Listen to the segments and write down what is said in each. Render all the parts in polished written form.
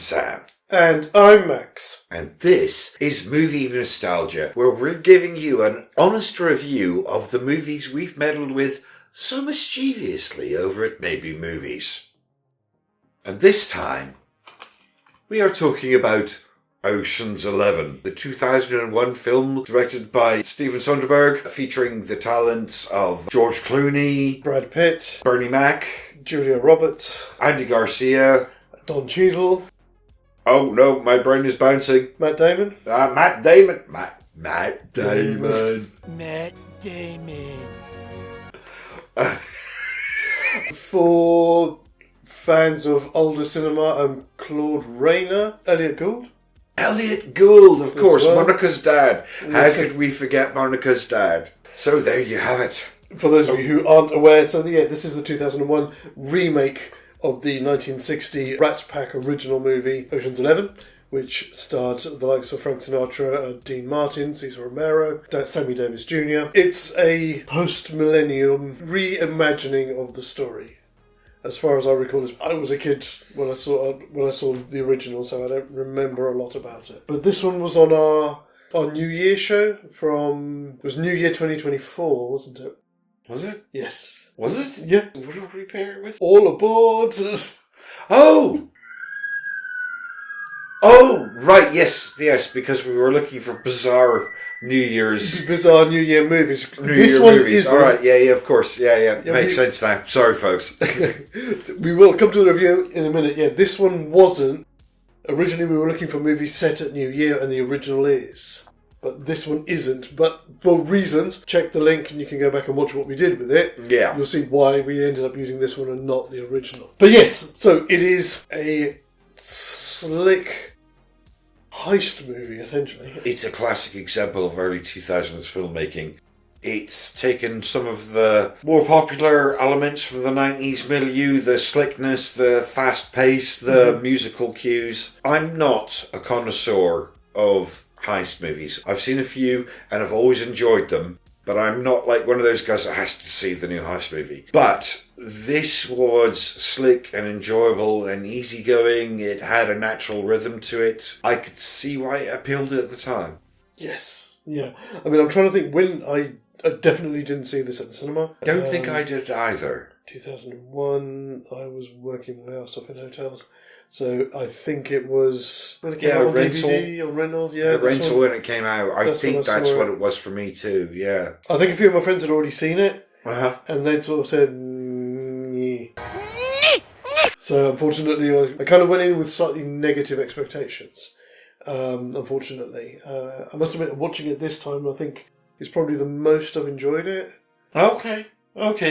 Sam. And I'm Max. And this is Movie Nostalgia, where we're giving you an honest review of the movies we've meddled with so mischievously over at Maybe Movies. And this time, we are talking about Ocean's 11, the 2001 film directed by Steven Soderbergh, featuring the talents of George Clooney, Brad Pitt, Bernie Mac, Julia Roberts, Andy Garcia, Don Cheadle. Oh no, my brain is bouncing. Matt Damon. Matt Damon. Matt Damon. Matt Damon. For fans of older cinema, Claude Rayner, Elliot Gould. Elliot Gould, of course, well. Monica's dad. How could we forget Monica's dad? So there you have it. For those of you who aren't aware, this is the 2001 remake of the 1960 Rat Pack original movie Ocean's 11, which starred the likes of Frank Sinatra, Dean Martin, Cesar Romero, Sammy Davis Jr. It's a post-millennium reimagining of the story. As far as I recall, I was a kid when I saw the original, so I don't remember a lot about it. But this one was on our New Year show it was New Year 2024, wasn't it? Was it? Yes. Was it? Yeah. What did we pair it with? All aboard! Oh, right, yes, because we were looking for bizarre New Year's... Bizarre New Year movies. This one isn't. All right, yeah, of course. Yeah. Makes sense now. Sorry, folks. We will come to the review in a minute. Yeah, this one wasn't. Originally, we were looking for movies set at New Year, and the original is. But this one isn't. But for reasons, check the link and you can go back and watch what we did with it. Yeah. You'll see why we ended up using this one and not the original. But yes, so it is a slick heist movie, essentially. It's a classic example of early 2000s filmmaking. It's taken some of the more popular elements from the 90s milieu, the slickness, the fast pace, the musical cues. I'm not a connoisseur of heist movies. I've seen a few and I've always enjoyed them, but I'm not like one of those guys that has to see the new heist movie. But this was slick and enjoyable and easygoing. It had a natural rhythm to it. I could see why it appealed at the time. Yes. Yeah. I mean, I'm trying to think when I definitely didn't see this at the cinema. Don't think I did either. 2001, I was working my ass off in hotels. So I think it was when it came out on rental. DVD or rental. Yeah, the rental when it came out. I think that's what it was for me too. Yeah. I think a few of my friends had already seen it, and they'd sort of said, "Nyeh." So unfortunately, I kind of went in with slightly negative expectations. Unfortunately, I must admit, watching it this time, I think it's probably the most I've enjoyed it. Okay,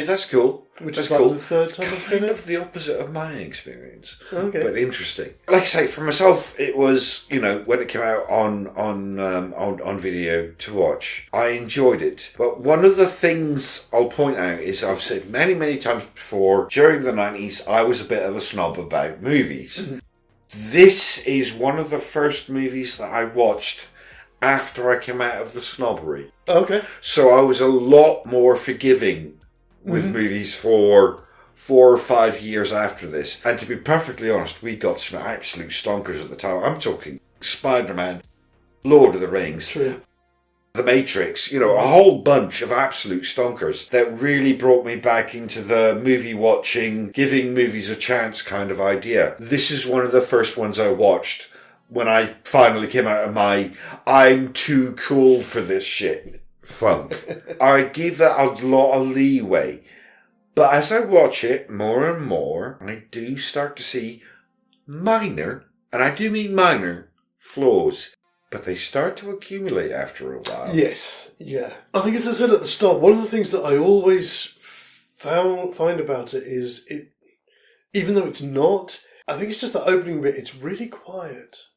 that's cool. Which that's is like cool. the third time I've seen it. Kind of the opposite of my experience. Okay. But interesting. Like I say, for myself, it was, when it came out on video to watch, I enjoyed it. But one of the things I'll point out is I've said many, many times before, during the 90s, I was a bit of a snob about movies. Mm-hmm. This is one of the first movies that I watched after I came out of the snobbery. Okay. So I was a lot more forgiving with movies for 4 or 5 years after this. And to be perfectly honest, we got some absolute stonkers at the time. I'm talking Spider-Man, Lord of the Rings, True. The Matrix, a whole bunch of absolute stonkers that really brought me back into the movie watching, giving movies a chance kind of idea. This is one of the first ones I watched when I finally came out of my I'm too cool for this shit funk. I give that a lot of leeway. But as I watch it more and more, I do start to see minor, and I do mean minor, flaws. But they start to accumulate after a while. Yes, yeah. I think as I said at the start, one of the things that I always find about it is, even though it's not, I think it's just the opening bit, it's really quiet.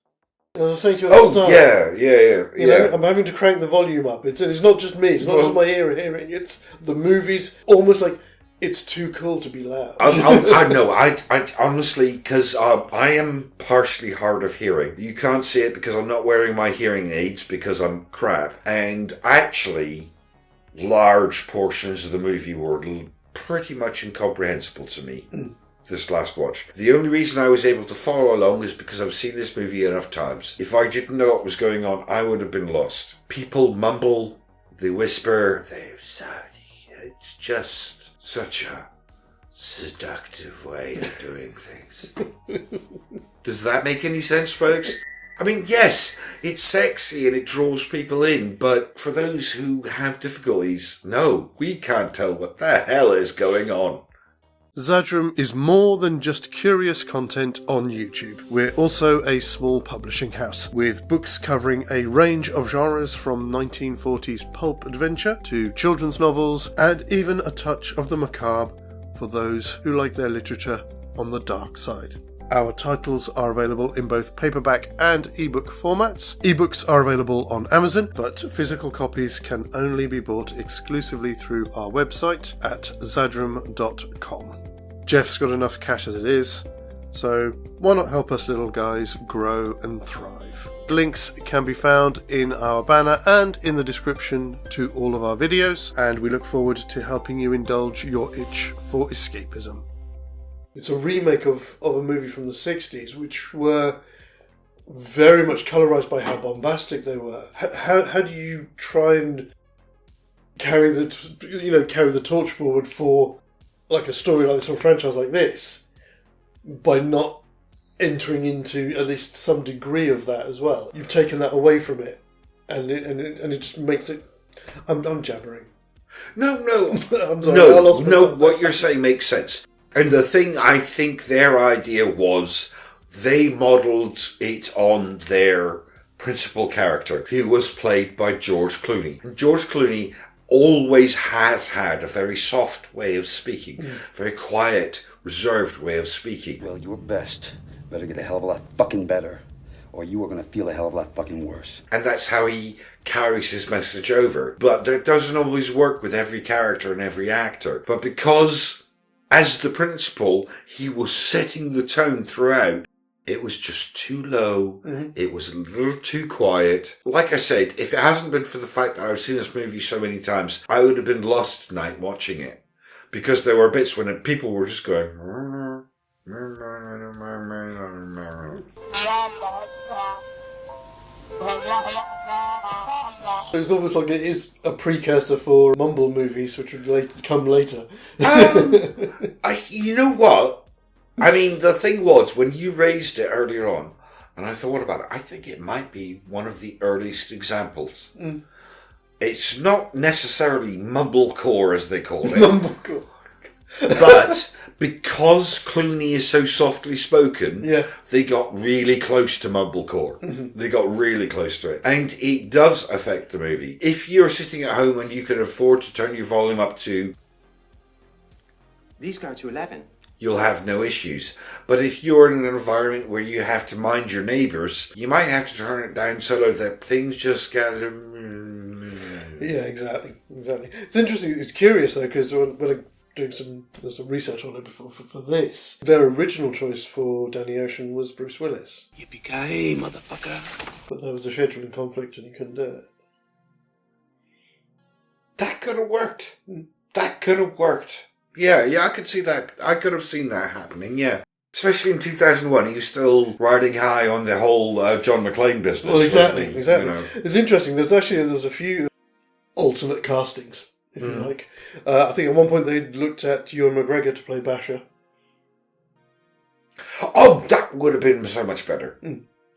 I was saying to you at the start. Yeah. I'm having to crank the volume up. It's not just me. It's not just my ear hearing. It's the movies. Almost like it's too cool to be loud. I know. I honestly, because I am partially hard of hearing. You can't see it because I'm not wearing my hearing aids because I'm crap. And actually, large portions of the movie were pretty much incomprehensible to me. this last watch. The only reason I was able to follow along is because I've seen this movie enough times. If I didn't know what was going on, I would have been lost. People mumble, they whisper, it's just such a seductive way of doing things. Does that make any sense, folks? I mean, yes, it's sexy and it draws people in, but for those who have difficulties, no, we can't tell what the hell is going on. Xadrum is more than just curious content on YouTube. We're also a small publishing house, with books covering a range of genres from 1940s pulp adventure to children's novels, and even a touch of the macabre for those who like their literature on the dark side. Our titles are available in both paperback and ebook formats. Ebooks are available on Amazon, but physical copies can only be bought exclusively through our website at xadrum.com. Jeff's got enough cash as it is, so why not help us little guys grow and thrive? Links can be found in our banner and in the description to all of our videos, and we look forward to helping you indulge your itch for escapism. It's a remake of a movie from the 60s, which were very much colorized by how bombastic they were. How do you try and carry the torch forward for like a story like this or a franchise like this by not entering into at least some degree of that as well? You've taken that away from it, and it just makes it. I'm jabbering. No. I'm sorry, no. What you're saying makes sense. And the thing I think their idea was, they modelled it on their principal character, who was played by George Clooney. And George Clooney always has had a very soft way of speaking, very quiet, reserved way of speaking. Well, your best better get a hell of a lot fucking better, or you are going to feel a hell of a lot fucking worse. And that's how he carries his message over. But that doesn't always work with every character and every actor. But because, as the principal, he was setting the tone throughout, it was just too low. It was a little too quiet. Like I said, if it hasn't been for the fact that I've seen this movie so many times, I would have been lost tonight watching it. Because there were bits when people were just going... It's almost like it is a precursor for mumble movies, which would come later. You know what? I mean, the thing was, when you raised it earlier on, and I thought about it, I think it might be one of the earliest examples. It's not necessarily mumblecore, as they call it. Mumblecore. But because Clooney is so softly spoken, they got really close to mumblecore. They got really close to it. And it does affect the movie. If you're sitting at home and you can afford to turn your volume up to... These go to 11. You'll have no issues. But if you're in an environment where you have to mind your neighbours, you might have to turn it down so low that things just get... Yeah, exactly. It's interesting. It's curious, though, because when I doing some research on it for this, their original choice for Danny Ocean was Bruce Willis. Yippee-ki-yay, motherfucker. But there was a scheduling conflict and he couldn't do it. That could have worked. That could have worked. Yeah, I could see that. I could have seen that happening, yeah. Especially in 2001, he was still riding high on the whole John McClane business. Well, exactly. You know? It's interesting. There was a few alternate castings, if you like. I think at one point they looked at Ewan McGregor to play Basher. Oh, that would have been so much better.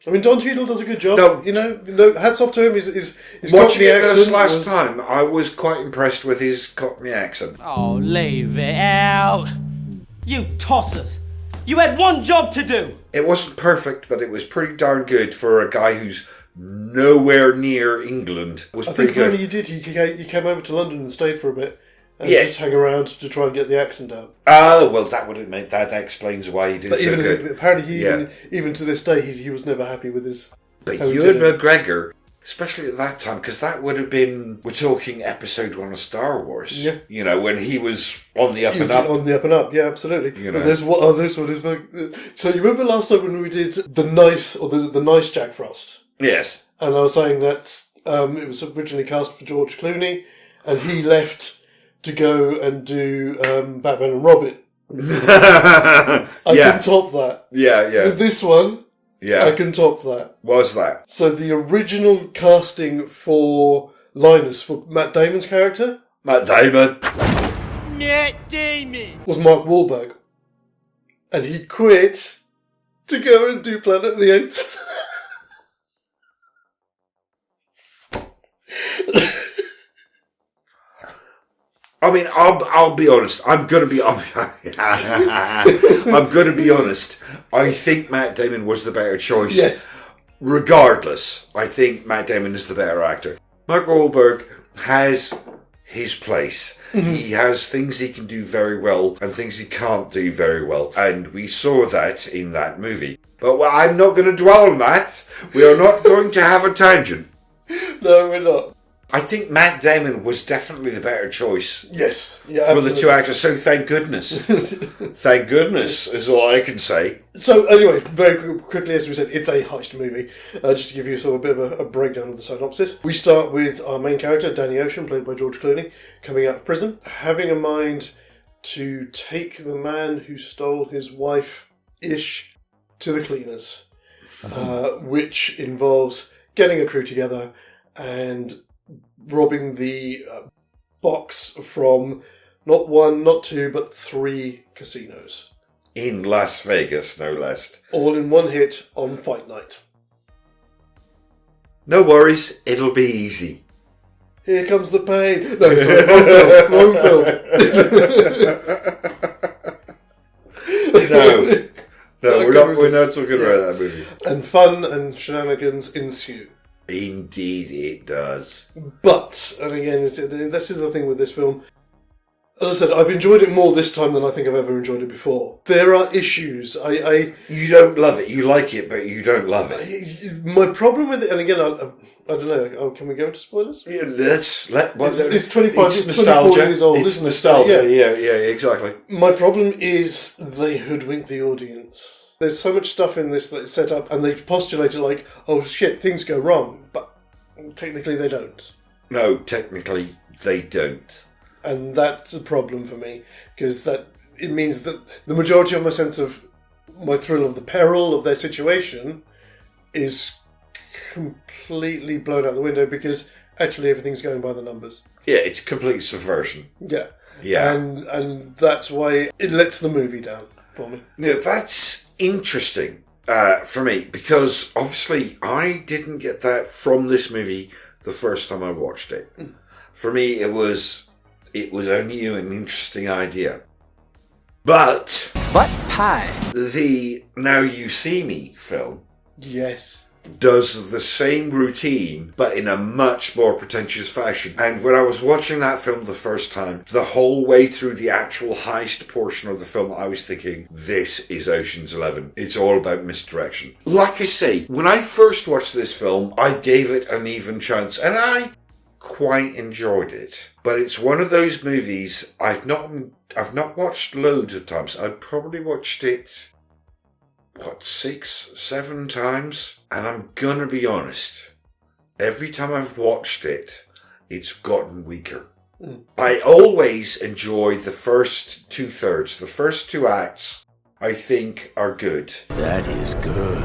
I mean, Don Cheadle does a good job. No, hats off to him. His watching Cockney it this accent last time, I was quite impressed with his Cockney accent. Oh, leave it out. You tossers. You had one job to do. It wasn't perfect, but it was pretty darn good for a guy who's nowhere near England. It was pretty good. I think you did. He came over to London and stayed for a bit. And just hang around to try and get the accent down. Oh, well, that explains why he did but so good. Apparently, even to this day, he was never happy with his... But Ewan McGregor, especially at that time, because that would have been... We're talking episode 1 of Star Wars. Yeah. You know, when he was on the up and up. On the up and up, yeah, absolutely. You know. This one is like... So you remember last time when we did the nice Jack Frost? Yes. And I was saying that it was originally cast for George Clooney, and he left to go and do Batman and Robin I can top that. Yeah, yeah. With this one, Yeah. I can top that. Was that? So the original casting for Linus, for Matt Damon's character, Matt Damon. Matt Damon. was Mark Wahlberg. And he quit to go and do Planet of the Apes. I mean, I'll be honest. I'm gonna be honest. I think Matt Damon was the better choice. Yes. Regardless, I think Matt Damon is the better actor. Mark Wahlberg has his place. He has things he can do very well and things he can't do very well. And we saw that in that movie. But I'm not going to dwell on that. We are not going to have a tangent. No, we're not. I think Matt Damon was definitely the better choice Yes. Yeah, for absolutely. the two actors. So thank goodness. Thank goodness is all I can say. So anyway, very quickly, as we said, it's a heist movie. Just to give you sort of a bit of a breakdown of the synopsis. We start with our main character, Danny Ocean, played by George Clooney, coming out of prison, having a mind to take the man who stole his wife-ish to the cleaners, which involves getting a crew together and robbing the box from not one, not two, but 3 casinos. In Las Vegas, no less. All in one hit on fight night. No worries, it'll be easy. Here comes the pain. No, sorry, wrong film. No, we're not talking about that movie. And fun and shenanigans ensue. Indeed it does. But, and again, this is the thing with this film. As I said, I've enjoyed it more this time than I think I've ever enjoyed it before. There are issues. You don't love it. You like it, but you don't love it. My problem with it, and again, I don't know. Can we go into spoilers? Yeah, it's 25. It's nostalgia. 24 years old. It's isn't nostalgia. It? Yeah, exactly. My problem is they hoodwink the audience. There's so much stuff in this that is set up, and they postulate it like, oh shit, things go wrong, but technically they don't. No, technically they don't. And that's a problem for me, because it means that the majority of my sense of my thrill of the peril of their situation is completely blown out the window, because actually everything's going by the numbers. Yeah, it's complete subversion. Yeah. Yeah. And that's why it lets the movie down for me. Yeah, that's interesting for me, because obviously I didn't get that from this movie the first time I watched it. For me, it was a new and interesting idea. But pie. the Now You See Me film Yes. does the same routine, but in a much more pretentious fashion. And when I was watching that film the first time, the whole way through the actual heist portion of the film, I was thinking, this is Ocean's 11. It's all about misdirection. Like I say, when I first watched this film, I gave it an even chance, and I quite enjoyed it. But it's one of those movies I've not watched loads of times. I've probably watched it 6, 7 times? And I'm gonna be honest, every time I've watched it, it's gotten weaker. I always enjoy the first 2/3. The first 2 acts, I think, are good. That is good.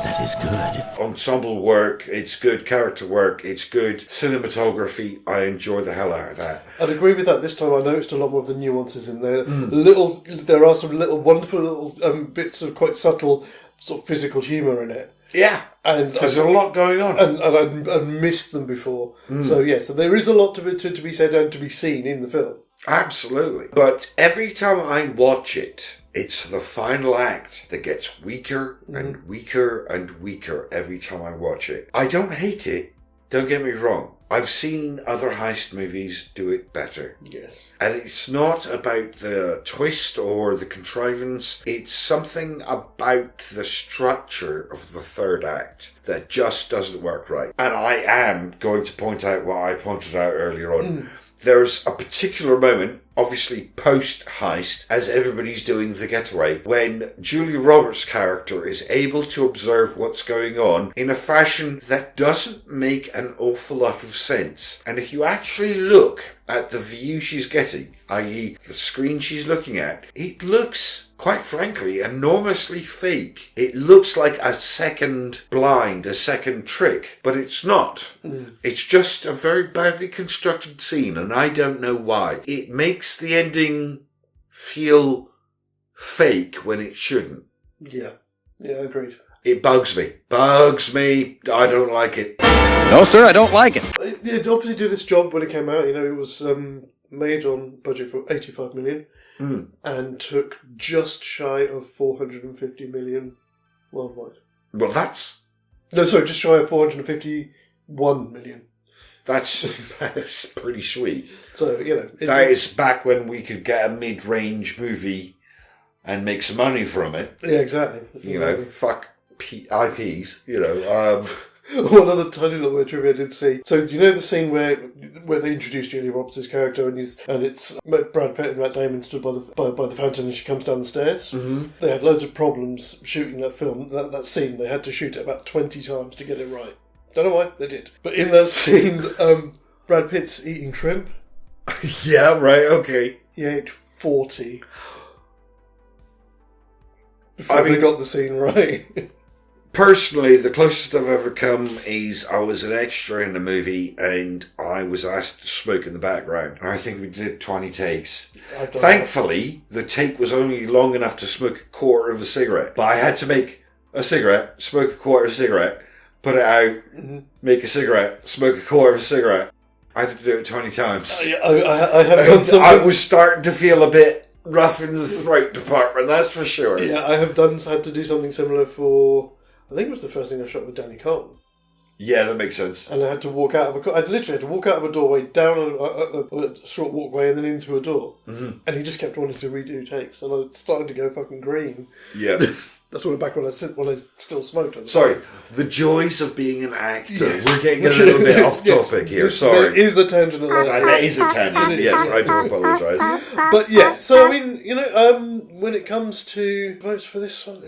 That is good. Ensemble work, it's good. Character work, it's good. Cinematography, I enjoy the hell out of that. I'd agree with that. This time I noticed a lot more of the nuances in there. There are some wonderful little bits of quite subtle sort of physical humour in it. Yeah, and there's a lot going on. And I'd missed them before. So there is a lot to be said and to be seen in the film. Absolutely. But every time I watch it, it's the final act that gets weaker and weaker and weaker every time I watch it. I don't hate it, don't get me wrong. I've seen other heist movies do it better. Yes. And it's not about the twist or the contrivance. It's something about the structure of the third act that just doesn't work right. And I am going to point out what I pointed out earlier on. there's a particular moment, obviously post-heist, as everybody's doing the getaway, when Julia Roberts' character is able to observe what's going on in a fashion that doesn't make an awful lot of sense. And if you actually look at the view she's getting, i.e. the screen she's looking at, it looks, quite frankly, enormously fake. It looks like a second blind, a second trick, but it's not. It's just a very badly constructed scene, and I don't know why. It makes the ending feel fake when it shouldn't. Yeah, agreed. It bugs me. I don't like it. No, sir, I don't like it. It obviously did its job when it came out. It was made on budget for 85 million and took just shy of 450 million worldwide. Well, that's just shy of 451 million. That's pretty sweet. So, that is back when we could get a mid-range movie and make some money from it. Yeah, exactly. Fuck IPs, One other tiny little bit of trivia I did see. So, do you know the scene where they introduce Julia Roberts' character and it's Brad Pitt and Matt Damon stood by the fountain and she comes down the stairs? Mm-hmm. They had loads of problems shooting that film, that scene. They had to shoot it about 20 times to get it right. Don't know why, they did. But in that scene, Brad Pitt's eating shrimp. Yeah, right, okay. He ate 40 before they got the scene right. Personally, the closest I've ever come is I was an extra in the movie and I was asked to smoke in the background. I think we did 20 takes. Thankfully, the take was only long enough to smoke a quarter of a cigarette. But I had to make a cigarette, smoke a quarter of a cigarette, put it out, make a cigarette, smoke a quarter of a cigarette. I had to do it 20 times. I have done something. I was starting to feel a bit rough in the throat department, that's for sure. Yeah, I have had to do something similar for... I think it was the first thing I shot with Danny Carlton. Yeah, that makes sense. And I had to walk out of I literally had to walk out of a doorway, down a short walkway, and then into a door. Mm-hmm. And he just kept wanting to redo takes, and I was starting to go fucking green. Yeah. That's when I still smoked. Sorry, the joys of being an actor. Yes. We're getting a little bit off topic here. Sorry, there is a tangent alert. That is a tangent. Yes, I do apologise. But yeah, so I mean, when it comes to votes for this one,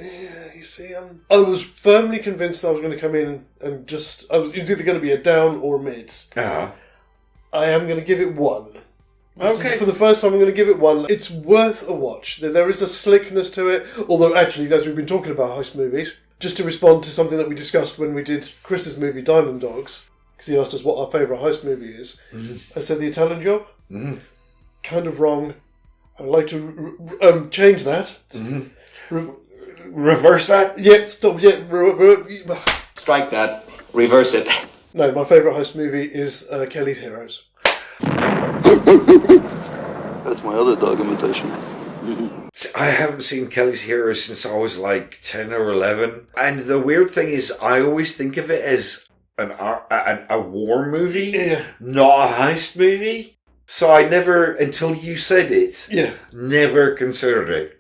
you see, I was firmly convinced that I was going to come in and it was either going to be a down or a mid. Uh-huh. I am going to give it 1. Okay. For the first time, I'm going to give it 1. It's worth a watch. There is a slickness to it, although actually, as we've been talking about heist movies, just to respond to something that we discussed when we did Chris's movie Diamond Dogs, because he asked us what our favourite heist movie is, I said The Italian Job. Mm-hmm. Kind of wrong. I'd like to change that. Mm-hmm. Reverse that? Yeah, stop. Yeah, Strike that. Reverse it. No, my favourite heist movie is Kelly's Heroes. That's my other dog imitation. I haven't seen Kelly's Heroes since I was like 10 or 11. And the weird thing is, I always think of it as a war movie, not a heist movie. So I never, until you said it, never considered it.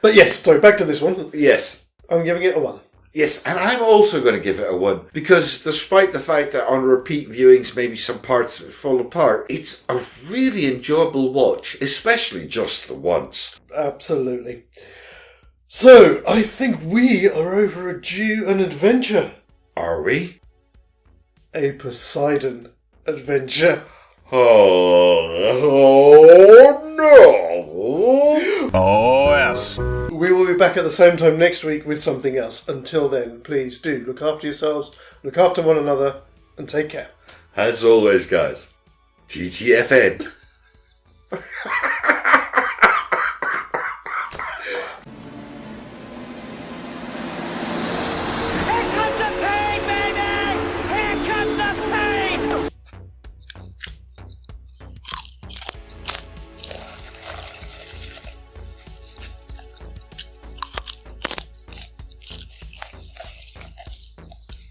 But yes, sorry, back to this one. Yes. I'm giving it a 1. Yes, and I'm also going to give it a 1, because despite the fact that on repeat viewings maybe some parts fall apart, it's a really enjoyable watch, especially just the once. Absolutely. So, I think we are overdue an adventure. Are we? A Poseidon adventure. Oh no! Oh yes. We will be back at the same time next week with something else. Until then, please do look after yourselves, look after one another, and take care. As always, guys, TTFN.